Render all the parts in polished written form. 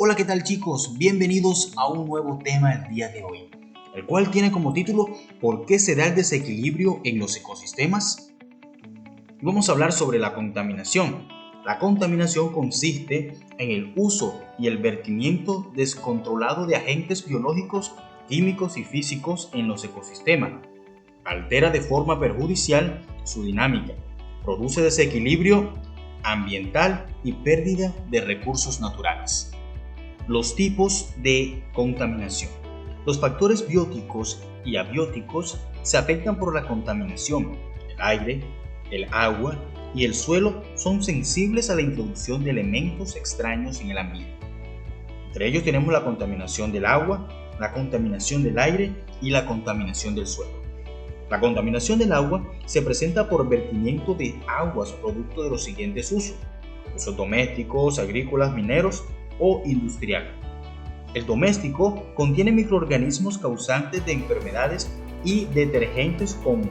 Hola, ¿qué tal chicos? Bienvenidos a un nuevo tema el día de hoy, el cual tiene como título ¿Por qué se da el desequilibrio en los ecosistemas? Vamos a hablar sobre la contaminación. La contaminación consiste en el uso y el vertimiento descontrolado de agentes biológicos, químicos y físicos en los ecosistemas. Altera de forma perjudicial su dinámica, produce desequilibrio ambiental y pérdida de recursos naturales. Los tipos de contaminación. Los factores bióticos y abióticos se afectan por la contaminación. El aire, el agua y el suelo son sensibles a la introducción de elementos extraños en el ambiente. Entre ellos tenemos la contaminación del agua, la contaminación del aire y la contaminación del suelo. La contaminación del agua se presenta por vertimiento de aguas producto de los siguientes usos domésticos, agrícolas, mineros o industrial. El doméstico contiene microorganismos causantes de enfermedades y detergentes como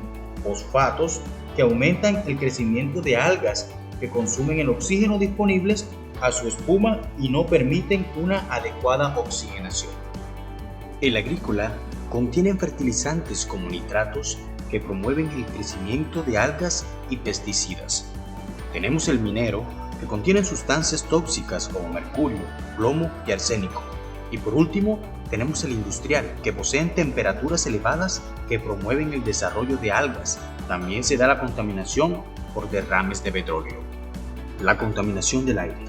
fosfatos que aumentan el crecimiento de algas que consumen el oxígeno disponible a su espuma y no permiten una adecuada oxigenación. El agrícola contiene fertilizantes como nitratos que promueven el crecimiento de algas y pesticidas. Tenemos el minero, que contienen sustancias tóxicas como mercurio, plomo y arsénico. Y por último, tenemos el industrial, que poseen temperaturas elevadas que promueven el desarrollo de algas. También se da la contaminación por derrames de petróleo. La contaminación del aire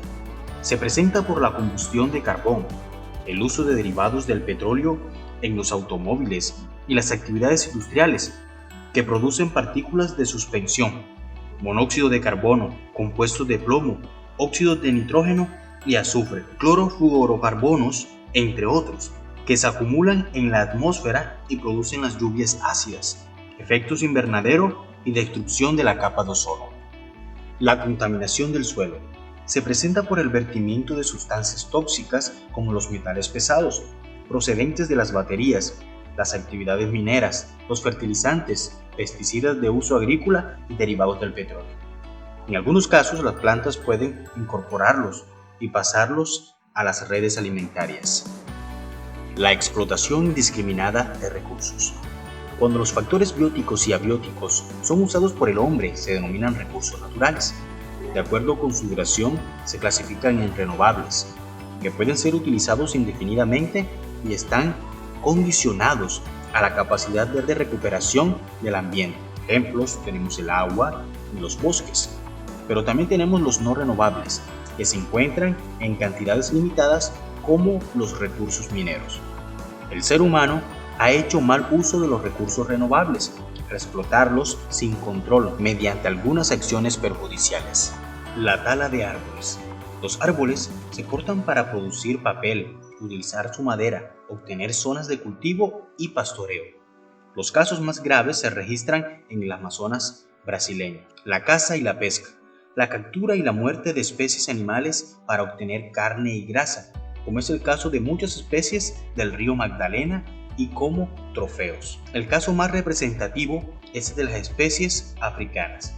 se presenta por la combustión de carbón, el uso de derivados del petróleo en los automóviles y las actividades industriales que producen partículas de suspensión, monóxido de carbono, compuestos de plomo, óxidos de nitrógeno y azufre, clorofluorocarbonos, entre otros, que se acumulan en la atmósfera y producen las lluvias ácidas, efectos invernadero y destrucción de la capa de ozono. La contaminación del suelo se presenta por el vertimiento de sustancias tóxicas como los metales pesados, procedentes de las baterías, las actividades mineras, los fertilizantes, pesticidas de uso agrícola y derivados del petróleo. En algunos casos, las plantas pueden incorporarlos y pasarlos a las redes alimentarias. La explotación indiscriminada de recursos. Cuando los factores bióticos y abióticos son usados por el hombre, se denominan recursos naturales. De acuerdo con su duración, se clasifican en renovables, que pueden ser utilizados indefinidamente y están condicionados a la capacidad de recuperación del ambiente. Ejemplos, tenemos el agua y los bosques. Pero también tenemos los no renovables, que se encuentran en cantidades limitadas como los recursos mineros. El ser humano ha hecho mal uso de los recursos renovables al explotarlos sin control mediante algunas acciones perjudiciales. La tala de árboles. Los árboles se cortan para producir papel, utilizar su madera, obtener zonas de cultivo y pastoreo. Los casos más graves se registran en el Amazonas brasileño. La caza y la pesca. La captura y la muerte de especies animales para obtener carne y grasa, como es el caso de muchas especies del río Magdalena y como trofeos. El caso más representativo es el de las especies africanas.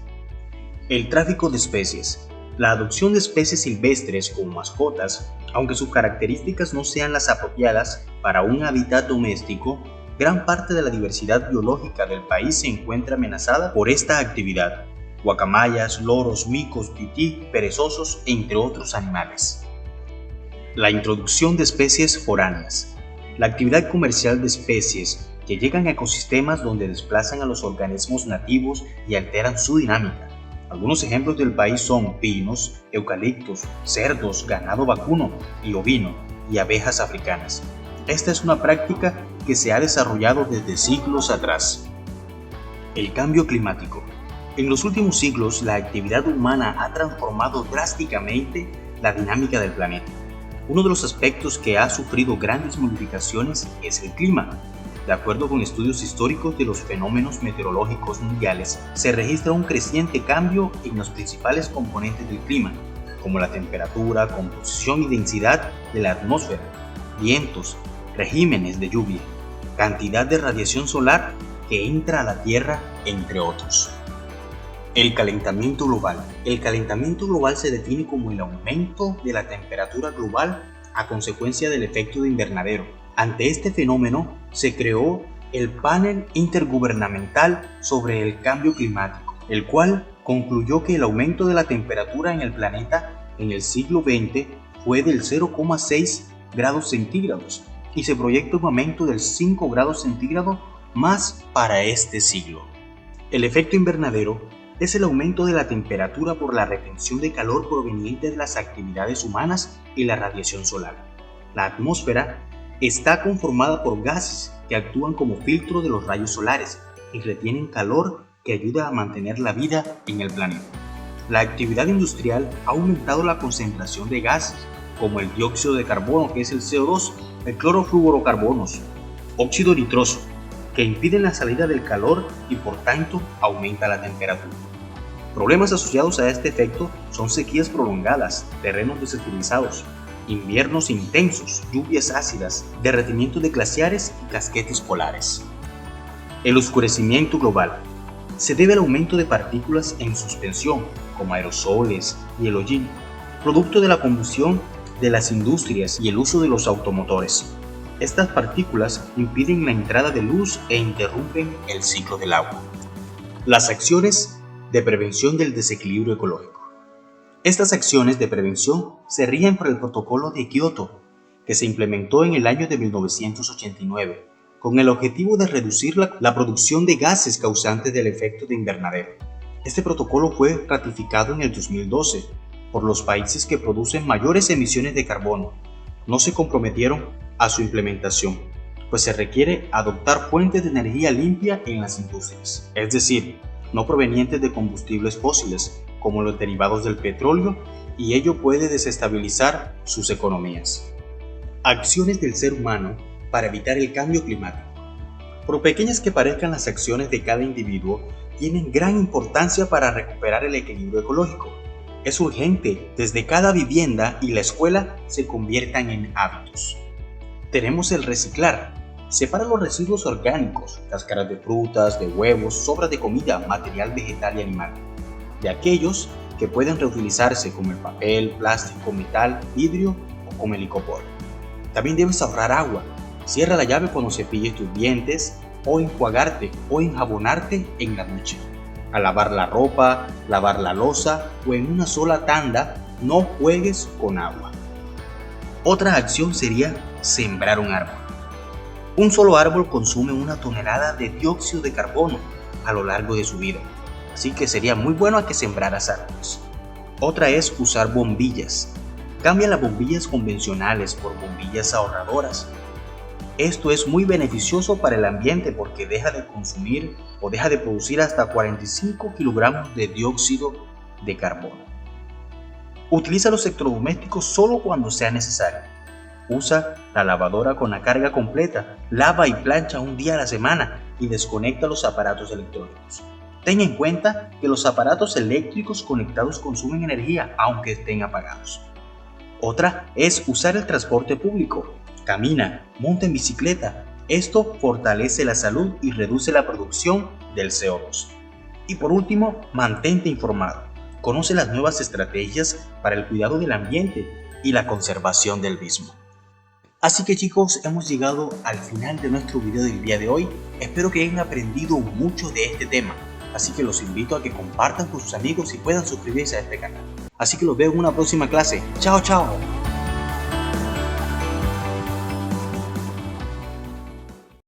El tráfico de especies. La adopción de especies silvestres como mascotas, aunque sus características no sean las apropiadas para un hábitat doméstico, gran parte de la diversidad biológica del país se encuentra amenazada por esta actividad. Guacamayas, loros, micos, tití, perezosos, entre otros animales. La introducción de especies foráneas. La actividad comercial de especies que llegan a ecosistemas donde desplazan a los organismos nativos y alteran su dinámica. Algunos ejemplos del país son pinos, eucaliptos, cerdos, ganado vacuno y ovino y abejas africanas. Esta es una práctica que se ha desarrollado desde siglos atrás. El cambio climático. En los últimos siglos, la actividad humana ha transformado drásticamente la dinámica del planeta. Uno de los aspectos que ha sufrido grandes modificaciones es el clima. De acuerdo con estudios históricos de los fenómenos meteorológicos mundiales, se registra un creciente cambio en los principales componentes del clima, como la temperatura, composición y densidad de la atmósfera, vientos, regímenes de lluvia, cantidad de radiación solar que entra a la Tierra, entre otros. El calentamiento global. El calentamiento global se define como el aumento de la temperatura global a consecuencia del efecto de invernadero. Ante este fenómeno se creó el Panel Intergubernamental sobre el Cambio Climático, el cual concluyó que el aumento de la temperatura en el planeta en el siglo XX fue del 0,6 grados centígrados y se proyecta un aumento del 5 grados centígrados más para este siglo. El efecto invernadero es el aumento de la temperatura por la retención de calor proveniente de las actividades humanas y la radiación solar. La atmósfera está conformada por gases que actúan como filtro de los rayos solares y retienen calor que ayuda a mantener la vida en el planeta. La actividad industrial ha aumentado la concentración de gases como el dióxido de carbono, que es el CO2, el clorofluorocarbonos, óxido nitroso, que impiden la salida del calor y por tanto aumenta la temperatura. Problemas asociados a este efecto son sequías prolongadas, terrenos desfertilizados, inviernos intensos, lluvias ácidas, derretimiento de glaciares y casquetes polares. El oscurecimiento global se debe al aumento de partículas en suspensión, como aerosoles y el hollín, producto de la combustión de las industrias y el uso de los automotores. Estas partículas impiden la entrada de luz e interrumpen el ciclo del agua. Las acciones de prevención del desequilibrio ecológico. Estas acciones de prevención se rigen por el Protocolo de Kioto, que se implementó en el año de 1989, con el objetivo de reducir la producción de gases causantes del efecto de invernadero. Este protocolo fue ratificado en el 2012 por los países que producen mayores emisiones de carbono. No se comprometieron a su implementación, pues se requiere adoptar fuentes de energía limpia en las industrias, es decir, no provenientes de combustibles fósiles como los derivados del petróleo, y ello puede desestabilizar sus economías. Acciones del ser humano para evitar el cambio climático. Por pequeñas que parezcan las acciones de cada individuo, tienen gran importancia para recuperar el equilibrio ecológico. Es urgente desde cada vivienda y la escuela se conviertan en hábitos. Tenemos el reciclar. Separa los residuos orgánicos, cáscaras de frutas, de huevos, sobras de comida, material vegetal y animal, de aquellos que pueden reutilizarse como el papel, plástico, metal, vidrio o como el icopor. También debes ahorrar agua. Cierra la llave cuando cepilles tus dientes o enjuagarte o enjabonarte en la ducha. Al lavar la ropa, lavar la loza o en una sola tanda, no juegues con agua. Otra acción sería sembrar un árbol. Un solo árbol consume 1 tonelada de dióxido de carbono a lo largo de su vida, así que sería muy bueno que sembraras árboles. Otra es usar bombillas. Cambia las bombillas convencionales por bombillas ahorradoras. Esto es muy beneficioso para el ambiente porque deja de consumir o deja de producir hasta 45 kilogramos de dióxido de carbono. Utiliza los electrodomésticos solo cuando sea necesario. Usa la lavadora con la carga completa, lava y plancha un día a la semana y desconecta los aparatos electrónicos. Ten en cuenta que los aparatos eléctricos conectados consumen energía aunque estén apagados. Otra es usar el transporte público. Camina, monta en bicicleta. Esto fortalece la salud y reduce la producción del CO2. Y por último, mantente informado. Conoce las nuevas estrategias para el cuidado del ambiente y la conservación del mismo. Así que chicos, hemos llegado al final de nuestro video del día de hoy. Espero que hayan aprendido mucho de este tema. Así que los invito a que compartan con sus amigos y puedan suscribirse a este canal. Así que los veo en una próxima clase. ¡Chao, chao!